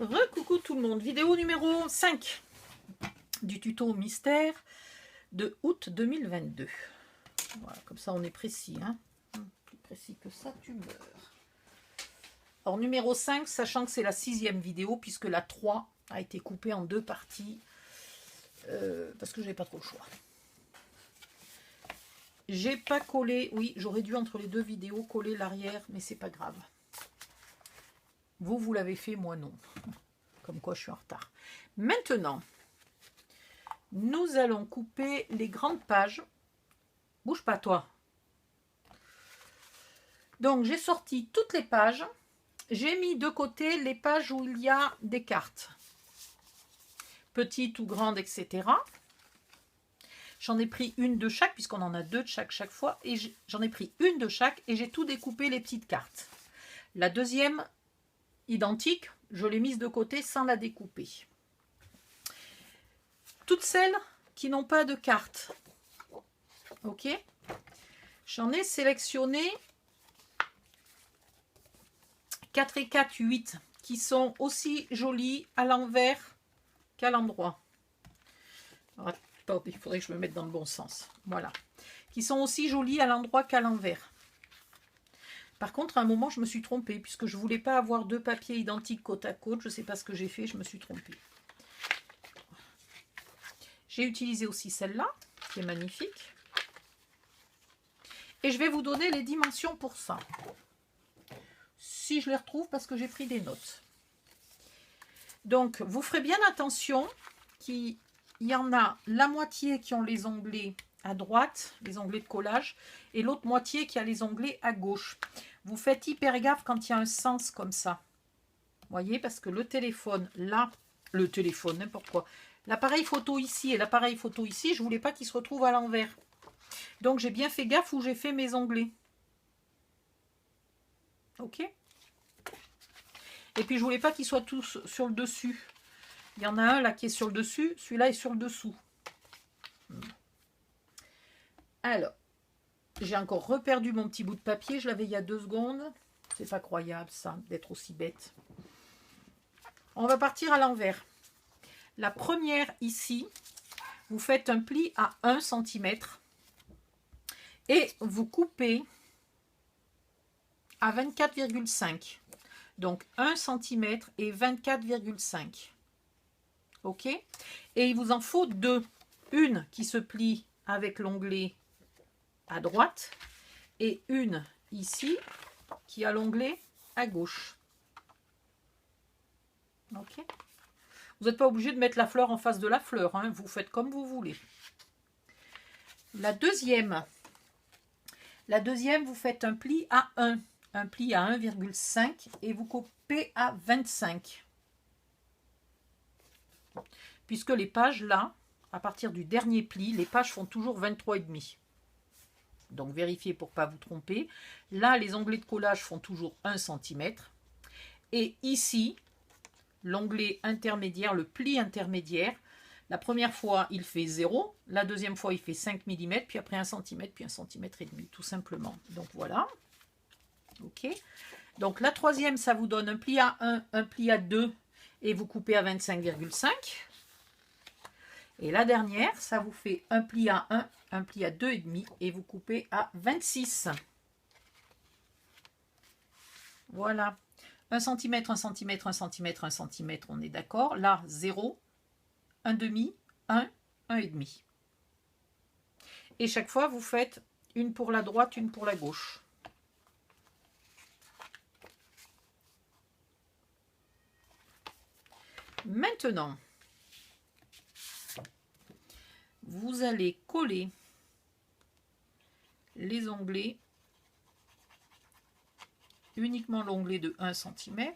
Recoucou tout le monde, vidéo numéro 5 du tuto mystère de août 2022. Voilà, comme ça on est précis, hein. Plus précis que ça, tu meurs. Alors numéro 5, sachant que c'est la 6e vidéo, puisque la 3 a été coupée en 2 parties, parce que j'avais pas trop le choix. J'ai pas collé, oui, j'aurais dû entre les 2 vidéos coller l'arrière, mais c'est pas grave. Vous l'avez fait, moi non. Comme quoi je suis en retard. Maintenant, nous allons couper les grandes pages. Bouge pas toi. Donc j'ai sorti toutes les pages. J'ai mis de côté les pages où il y a des cartes. Petites ou grandes, etc. J'en ai pris une de chaque, puisqu'on en a 2 de chaque fois. Et j'en ai pris une de chaque et j'ai tout découpé les petites cartes. La deuxième, identique, je l'ai mise de côté sans la découper. Toutes celles qui n'ont pas de carte. Ok. J'en ai sélectionné 4 et 4, 8 qui sont aussi jolies à l'envers qu'à l'endroit. Attendez, il faudrait que je me mette dans le bon sens. Voilà. Qui sont aussi jolies à l'endroit qu'à l'envers. Par contre, à un moment, je me suis trompée puisque je ne voulais pas avoir 2 papiers identiques côte à côte. Je ne sais pas ce que j'ai fait, je me suis trompée. J'ai utilisé aussi celle-là, qui est magnifique. Et je vais vous donner les dimensions pour ça. Si je les retrouve, parce que j'ai pris des notes. Donc, vous ferez bien attention qu'il y en a la moitié qui ont les onglets à droite, les onglets de collage, et l'autre moitié qui a les onglets à gauche. Vous faites hyper gaffe quand il y a un sens comme ça. Vous voyez, parce que le téléphone, là, le téléphone, n'importe quoi, l'appareil photo ici et l'appareil photo ici, je ne voulais pas qu'ils se retrouvent à l'envers. Donc, j'ai bien fait gaffe où j'ai fait mes onglets. Ok. Et puis, je ne voulais pas qu'ils soient tous sur le dessus. Il y en a un là qui est sur le dessus, celui-là est sur le dessous. Alors, j'ai encore reperdu mon petit bout de papier, je l'avais il y a 2 secondes. C'est pas croyable ça, d'être aussi bête. On va partir à l'envers. La première ici, vous faites un pli à 1 cm et vous coupez à 24,5. Donc 1 cm et 24,5. Ok. Et il vous en faut 2. Une qui se plie avec l'onglet à droite et une ici qui a l'onglet à gauche. Ok. Vous n'êtes pas obligé de mettre la fleur en face de la fleur, hein. Vous faites comme vous voulez. La deuxième, vous faites un pli à 1. Un pli à 1,5 et vous coupez à 25. Puisque les pages là, à partir du dernier pli, les pages font toujours 23,5. Donc vérifiez pour ne pas vous tromper. Là, les onglets de collage font toujours 1 cm. Et ici, l'onglet intermédiaire, le pli intermédiaire, la première fois, il fait 0. La deuxième fois, il fait 5 mm. Puis après 1 cm, puis 1,5 cm, tout simplement. Donc voilà. Ok. Donc la troisième, ça vous donne un pli à 1, un pli à 2. Et vous coupez à 25,5. Et la dernière, ça vous fait un pli à 1, un pli à 2,5 et vous coupez à 26. Voilà. 1 cm, 1 cm, 1 cm, 1 cm, on est d'accord. Là, 0, 1,5, 1, 1,5. Et chaque fois, vous faites une pour la droite, une pour la gauche. Maintenant, vous allez coller les onglets, uniquement l'onglet de 1 cm. Il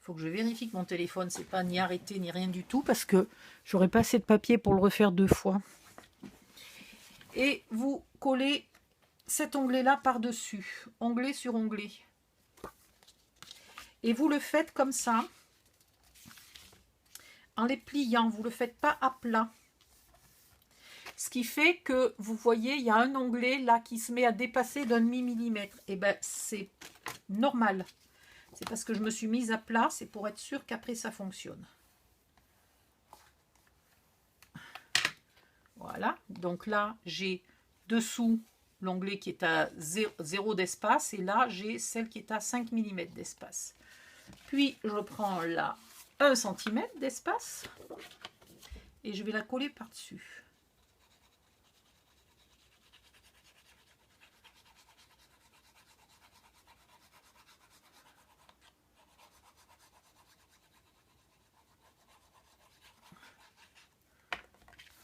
faut que je vérifie que mon téléphone, c'est pas ni arrêté ni rien du tout, parce que j'aurais pas assez de papier pour le refaire 2 fois. Et vous collez cet onglet-là par-dessus, onglet sur onglet. Et vous le faites comme ça, en les pliant, vous ne le faites pas à plat. Ce qui fait que, vous voyez, il y a un onglet là qui se met à dépasser d'un demi-millimètre. Et ben, c'est normal. C'est parce que je me suis mise à plat, c'est pour être sûr qu'après ça fonctionne. Voilà, donc là, j'ai dessous l'onglet qui est à 0 d'espace et là, j'ai celle qui est à 5 mm d'espace. Puis, je prends là 1 cm d'espace et je vais la coller par-dessus.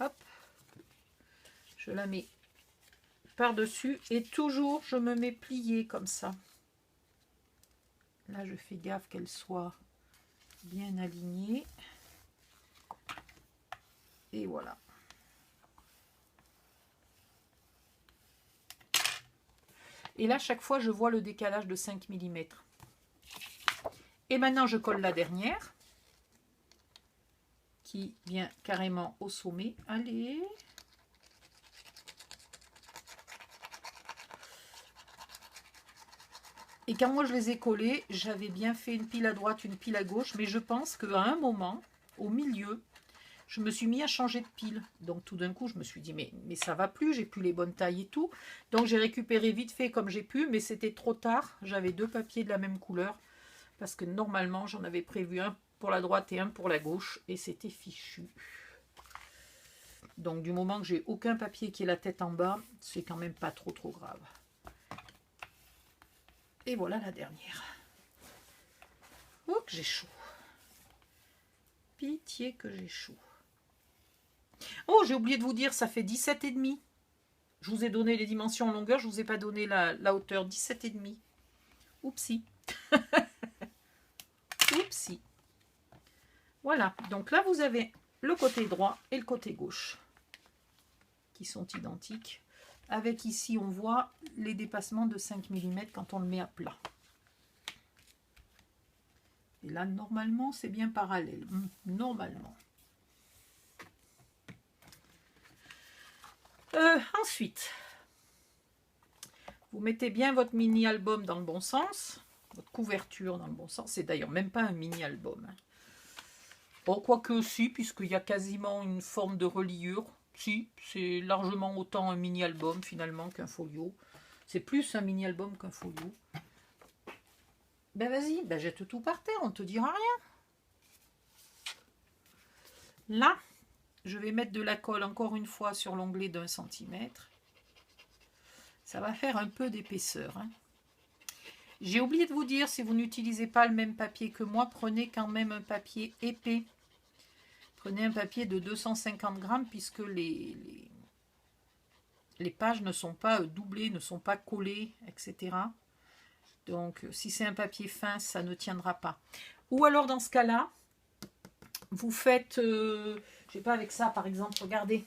Hop, je la mets par-dessus et toujours je me mets pliée comme ça. Là, je fais gaffe qu'elle soit bien alignée. Et voilà. Et là, chaque fois, je vois le décalage de 5 mm. Et maintenant, je colle la dernière, qui vient carrément au sommet. Allez. Et quand moi, je les ai collées, j'avais bien fait une pile à droite, une pile à gauche. Mais je pense qu'à un moment, au milieu, je me suis mis à changer de pile. Donc tout d'un coup, je me suis dit, mais ça va plus, j'ai plus les bonnes tailles et tout. Donc j'ai récupéré vite fait comme j'ai pu, mais c'était trop tard. J'avais 2 papiers de la même couleur. Parce que normalement, j'en avais prévu un pour la droite et un pour la gauche. Et c'était fichu. Donc du moment que j'ai aucun papier qui est la tête en bas, c'est quand même pas trop grave. Et voilà la dernière. Oh, que j'ai chaud. Pitié que j'ai chaud. Oh, j'ai oublié de vous dire, ça fait 17,5. Je vous ai donné les dimensions en longueur, je ne vous ai pas donné la hauteur. 17,5. Oupsie. Oupsie. Voilà, donc là vous avez le côté droit et le côté gauche qui sont identiques. Avec ici, on voit les dépassements de 5 mm quand on le met à plat. Et là, normalement, c'est bien parallèle. Normalement. Ensuite, vous mettez bien votre mini-album dans le bon sens. Votre couverture dans le bon sens. C'est d'ailleurs même pas un mini-album. Bon, quoique si, puisqu'il y a quasiment une forme de reliure. Si, c'est largement autant un mini-album finalement qu'un folio. C'est plus un mini-album qu'un folio. Ben vas-y, ben jette tout par terre, on ne te dira rien. Là, je vais mettre de la colle encore une fois sur l'onglet d'1 cm. Ça va faire un peu d'épaisseur. Hein. J'ai oublié de vous dire, si vous n'utilisez pas le même papier que moi, prenez quand même un papier épais. Prenez un papier de 250 grammes puisque les pages ne sont pas doublées, ne sont pas collées, etc. Donc, si c'est un papier fin, ça ne tiendra pas. Ou alors, dans ce cas-là, vous faites, je sais pas, avec ça, par exemple, regardez.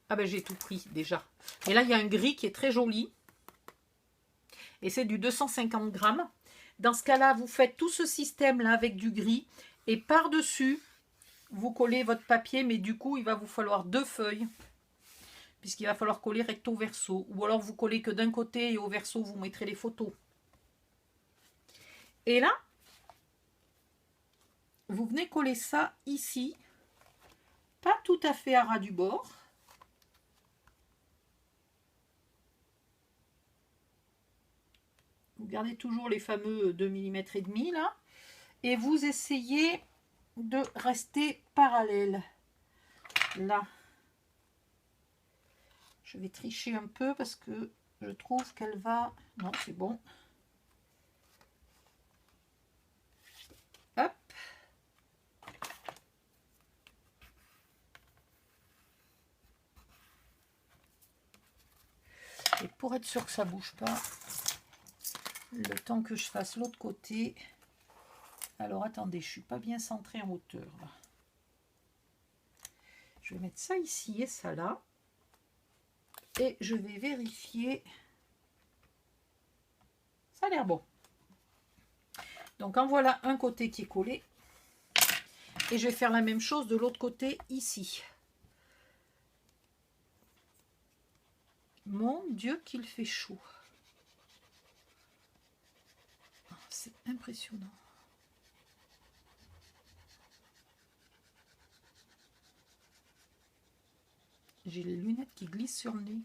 Ah ben, j'ai tout pris, déjà. Et là, il y a un gris qui est très joli. Et c'est du 250 grammes. Dans ce cas-là, vous faites tout ce système-là avec du gris. Et par-dessus, vous collez votre papier. Mais du coup, il va vous falloir 2 feuilles. Puisqu'il va falloir coller recto verso. Ou alors, vous collez que d'un côté et au verso, vous mettrez les photos. Et là, vous venez coller ça ici. Pas tout à fait à ras du bord. Vous gardez toujours les fameux 2 mm et demi là. Et vous essayez de rester parallèle. Là. Je vais tricher un peu parce que je trouve qu'elle va... Non, c'est bon. Hop. Et pour être sûr que ça ne bouge pas, le temps que je fasse l'autre côté... Alors attendez, je ne suis pas bien centrée en hauteur là. Je vais mettre ça ici et ça là. Et je vais vérifier. Ça a l'air bon. Donc en voilà un côté qui est collé. Et je vais faire la même chose de l'autre côté ici. Mon Dieu qu'il fait chaud. C'est impressionnant. J'ai les lunettes qui glissent sur le nez.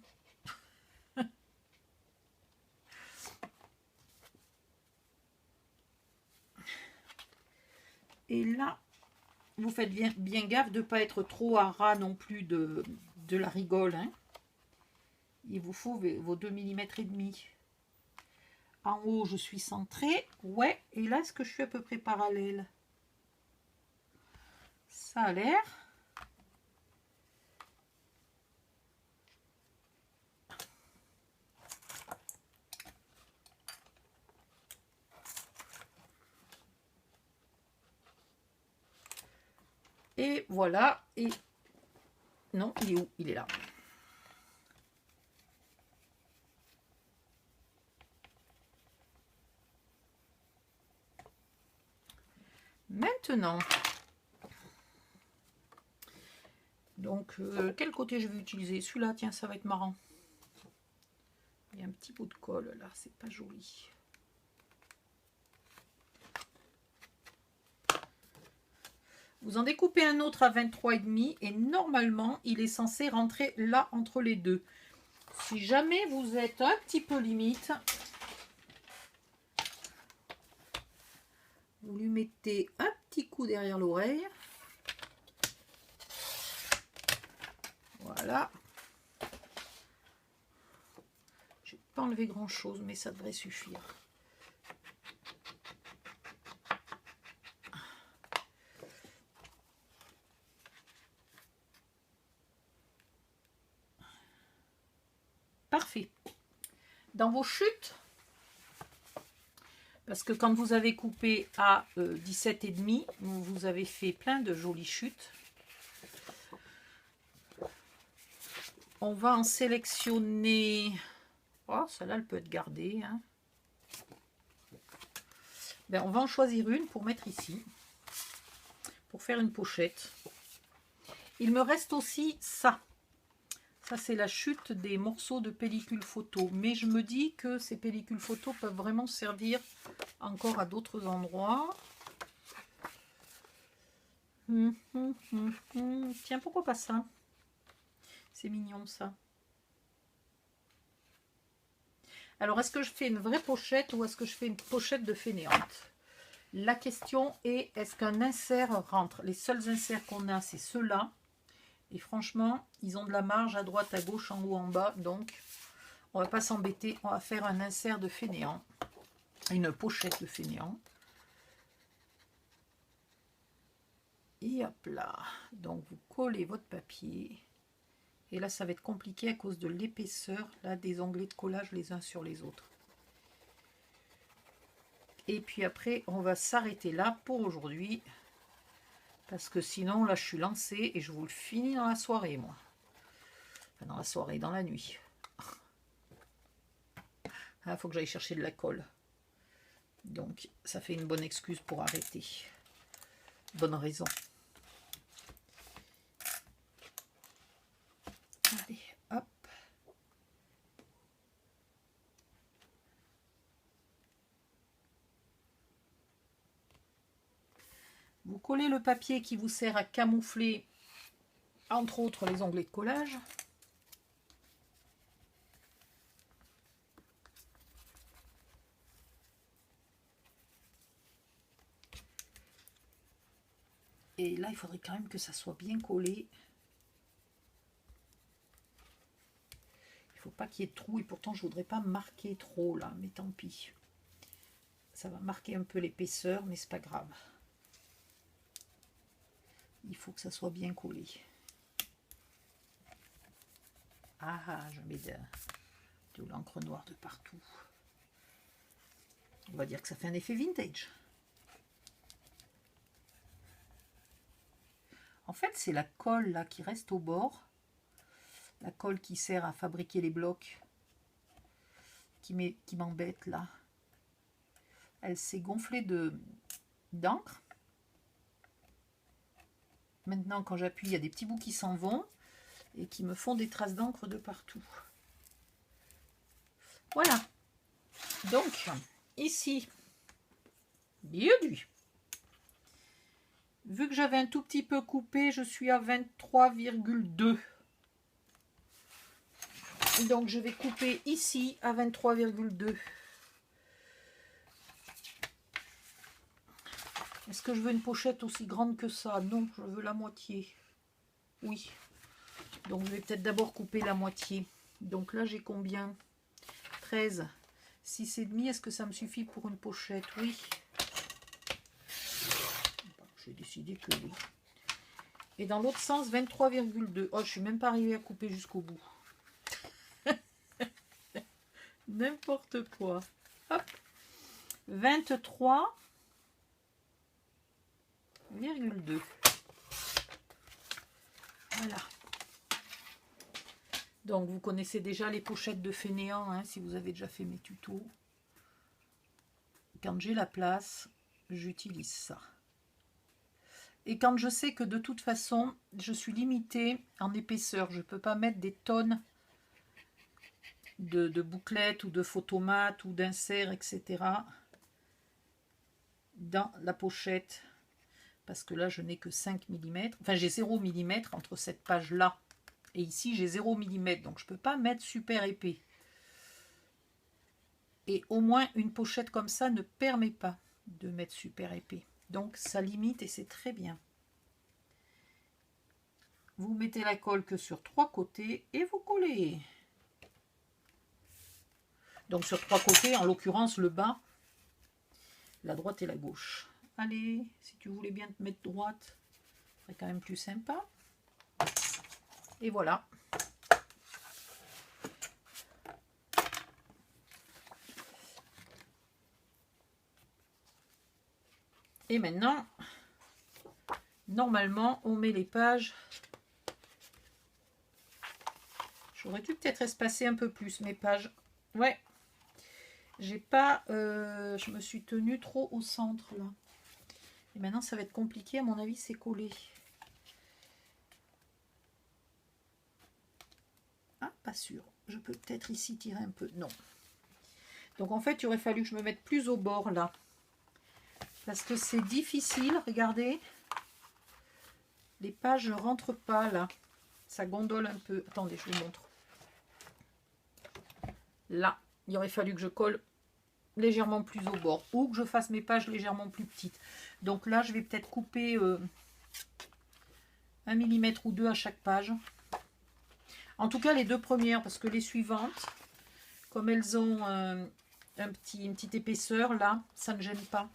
Et là, vous faites bien gaffe de ne pas être trop à ras non plus de la rigole. Hein. Il vous faut vos 2 mm et demi. En haut, je suis centrée. Ouais, et là, est-ce que je suis à peu près parallèle? Ça a l'air. Et voilà. Et non, il est où? Il est là. Maintenant, donc quel côté je vais utiliser? Celui-là, tiens, ça va être marrant. Il y a un petit bout de colle là, c'est pas joli. Vous en découpez un autre à 23,5 et normalement, il est censé rentrer là entre les deux. Si jamais vous êtes un petit peu limite, vous lui mettez un petit coup derrière l'oreille. Voilà. Je n'ai pas enlevé grand chose, mais ça devrait suffire. Parfait. Dans vos chutes, parce que quand vous avez coupé à 17,5, vous avez fait plein de jolies chutes. On va en sélectionner. Oh, celle-là, elle peut être gardée. Hein. Ben, on va en choisir une pour mettre ici, pour faire une pochette. Il me reste aussi ça. Ça, c'est la chute des morceaux de pellicule photo. Mais je me dis que ces pellicules photo peuvent vraiment servir encore à d'autres endroits. Tiens, pourquoi pas ça? C'est mignon, ça. Alors, est-ce que je fais une vraie pochette ou est-ce que je fais une pochette de fainéante? La question est, est-ce qu'un insert rentre? Les seuls inserts qu'on a, c'est ceux-là. Et franchement, ils ont de la marge à droite, à gauche, en haut, en bas. Donc, on va pas s'embêter. On va faire un insert de fainéant. Une pochette de fainéant. Et hop là. Donc, vous collez votre papier. Et là, ça va être compliqué à cause de l'épaisseur là des onglets de collage les uns sur les autres. Et puis après, on va s'arrêter là pour aujourd'hui. Parce que sinon, là, je suis lancée et je vous le finis dans la soirée, moi. Enfin, dans la soirée, dans la nuit. Il faut que j'aille chercher de la colle. Donc, ça fait une bonne excuse pour arrêter. Bonne raison. Allez, hop. Vous collez le papier qui vous sert à camoufler, entre autres, les onglets de collage. Et là, il faudrait quand même que ça soit bien collé. Il ne faut pas qu'il y ait de trous. Et pourtant, je ne voudrais pas marquer trop là. Mais tant pis. Ça va marquer un peu l'épaisseur, mais c'est pas grave. Il faut que ça soit bien collé. Ah, je mets de l'encre noire de partout. On va dire que ça fait un effet vintage. En fait, c'est la colle là qui reste au bord. La colle qui sert à fabriquer les blocs. Qui m'embête là. Elle s'est gonflée d'encre. Maintenant, quand j'appuie, il y a des petits bouts qui s'en vont et qui me font des traces d'encre de partout. Voilà. Donc, ici, bienvenue. Vu que j'avais un tout petit peu coupé, je suis à 23,2. Donc, je vais couper ici à 23,2. Est-ce que je veux une pochette aussi grande que ça? Non, je veux la moitié. Oui. Donc, je vais peut-être d'abord couper la moitié. Donc là, j'ai combien? 13. 6,5. Est-ce que ça me suffit pour une pochette? Oui. J'ai décidé que oui. Et dans l'autre sens, 23,2. Oh, je suis même pas arrivée à couper jusqu'au bout. N'importe quoi. Hop. 23,2. Voilà. Donc, vous connaissez déjà les pochettes de fainéant, hein, si vous avez déjà fait mes tutos. Quand j'ai la place, j'utilise ça. Et quand je sais que de toute façon, je suis limitée en épaisseur, je ne peux pas mettre des tonnes de bouclettes ou de photomates ou d'inserts, etc. dans la pochette. Parce que là, je n'ai que 5 mm. Enfin, j'ai 0 mm entre cette page-là et ici, j'ai 0 mm. Donc, je ne peux pas mettre super épais. Et au moins, une pochette comme ça ne permet pas de mettre super épais. Donc, ça limite et c'est très bien. Vous mettez la colle que sur 3 côtés et vous collez. Donc, sur 3 côtés, en l'occurrence, le bas, la droite et la gauche. Allez, si tu voulais bien te mettre droite, ce serait quand même plus sympa. Et voilà. Et maintenant, normalement, on met les pages. J'aurais dû peut-être espacer un peu plus mes pages. Ouais. J'ai pas... je me suis tenue trop au centre, là. Et maintenant, ça va être compliqué. À mon avis, c'est collé. Ah, pas sûr. Je peux peut-être ici tirer un peu. Non. Donc, en fait, il aurait fallu que je me mette plus au bord, là. Parce que c'est difficile. Regardez. Les pages ne rentrent pas, là. Ça gondole un peu. Attendez, je vous montre. Là, il aurait fallu que je colle légèrement plus au bord. Ou que je fasse mes pages légèrement plus petites. Donc là, je vais peut-être couper 1 mm ou 2 à chaque page. En tout cas, les 2 premières, parce que les suivantes, comme elles ont une petite épaisseur, là, ça ne gêne pas.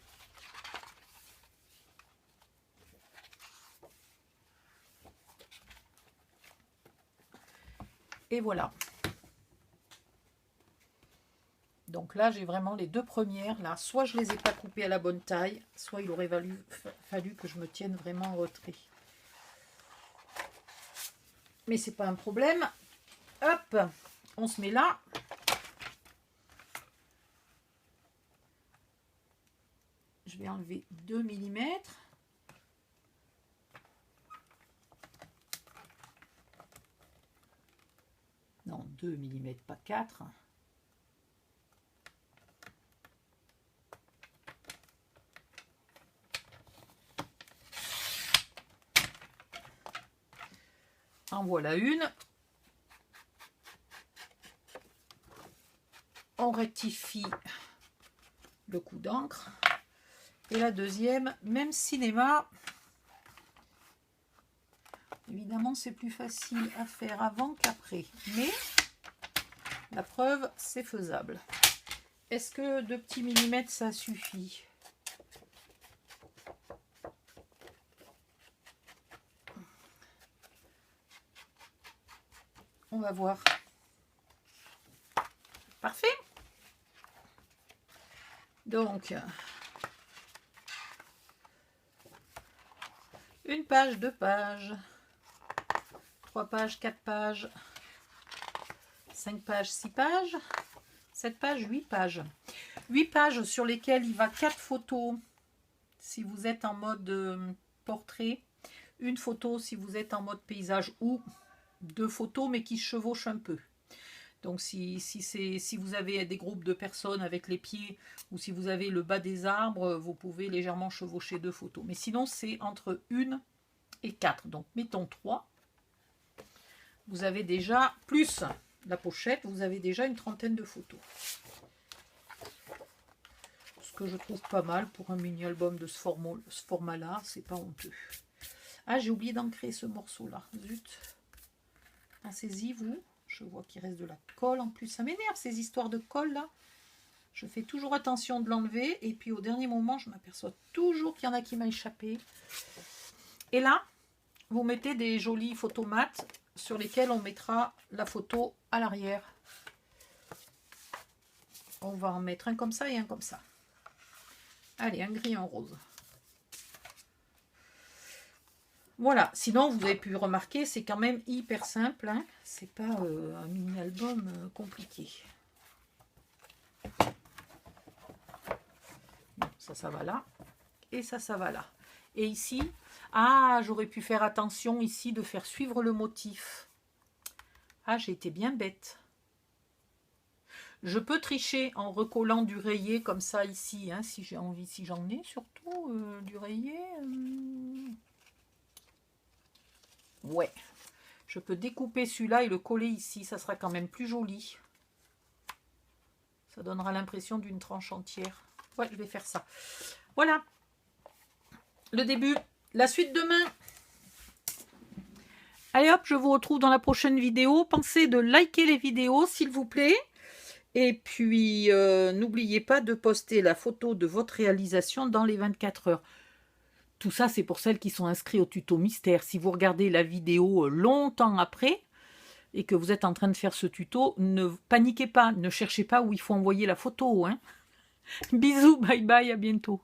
Et voilà. Donc là, j'ai vraiment les 2 premières. Là, soit je ne les ai pas coupées à la bonne taille, soit il aurait fallu que je me tienne vraiment en retrait. Mais c'est pas un problème. Hop, on se met là. Je vais enlever 2 mm. Non, 2 mm, pas 4. En voilà une. On rectifie le coup d'encre. Et la deuxième, même cinéma. Évidemment, c'est plus facile à faire avant qu'après. Mais la preuve, c'est faisable. Est-ce que 2 petits millimètres, ça suffit? On va voir. Parfait. Donc, une page, 2 pages, 3 pages, 4 pages, 5 pages, 6 pages, 7 pages, 8 pages. 8 pages sur lesquelles il va 4 photos si vous êtes en mode portrait, une photo si vous êtes en mode paysage ou 2 photos mais qui se chevauchent un peu. Donc si vous avez des groupes de personnes avec les pieds ou si vous avez le bas des arbres, vous pouvez légèrement chevaucher 2 photos. Mais sinon, c'est entre 1 et 4. Donc mettons 3. Vous avez déjà, plus la pochette, vous avez déjà une trentaine de photos. Ce que je trouve pas mal pour un mini-album de ce format-là, c'est pas honteux. Ah, j'ai oublié d'ancrer ce morceau-là, zut. Pensez-y, vous. Je vois qu'il reste de la colle en plus. Ça m'énerve ces histoires de colle là. Je fais toujours attention de l'enlever. Et puis au dernier moment, je m'aperçois toujours qu'il y en a qui m'a échappé. Et là, vous mettez des jolies photomates sur lesquelles on mettra la photo à l'arrière. On va en mettre un comme ça et un comme ça. Allez, un gris et un rose. Voilà, sinon vous avez pu remarquer, c'est quand même hyper simple, hein. C'est pas un mini-album compliqué. Bon, ça va là, et ça va là. Et ici, ah, j'aurais pu faire attention ici de faire suivre le motif. Ah, j'ai été bien bête. Je peux tricher en recollant du rayé comme ça ici, hein, si j'ai envie, si j'en ai surtout du rayé. Ouais, je peux découper celui-là et le coller ici, ça sera quand même plus joli. Ça donnera l'impression d'une tranche entière. Ouais, je vais faire ça. Voilà, le début. La suite demain. Allez hop, je vous retrouve dans la prochaine vidéo. Pensez de liker les vidéos, s'il vous plaît. Et puis, n'oubliez pas de poster la photo de votre réalisation dans les 24 heures. Tout ça, c'est pour celles qui sont inscrites au tuto mystère. Si vous regardez la vidéo longtemps après et que vous êtes en train de faire ce tuto, ne paniquez pas, ne cherchez pas où il faut envoyer la photo, hein. Bisous, bye bye, à bientôt.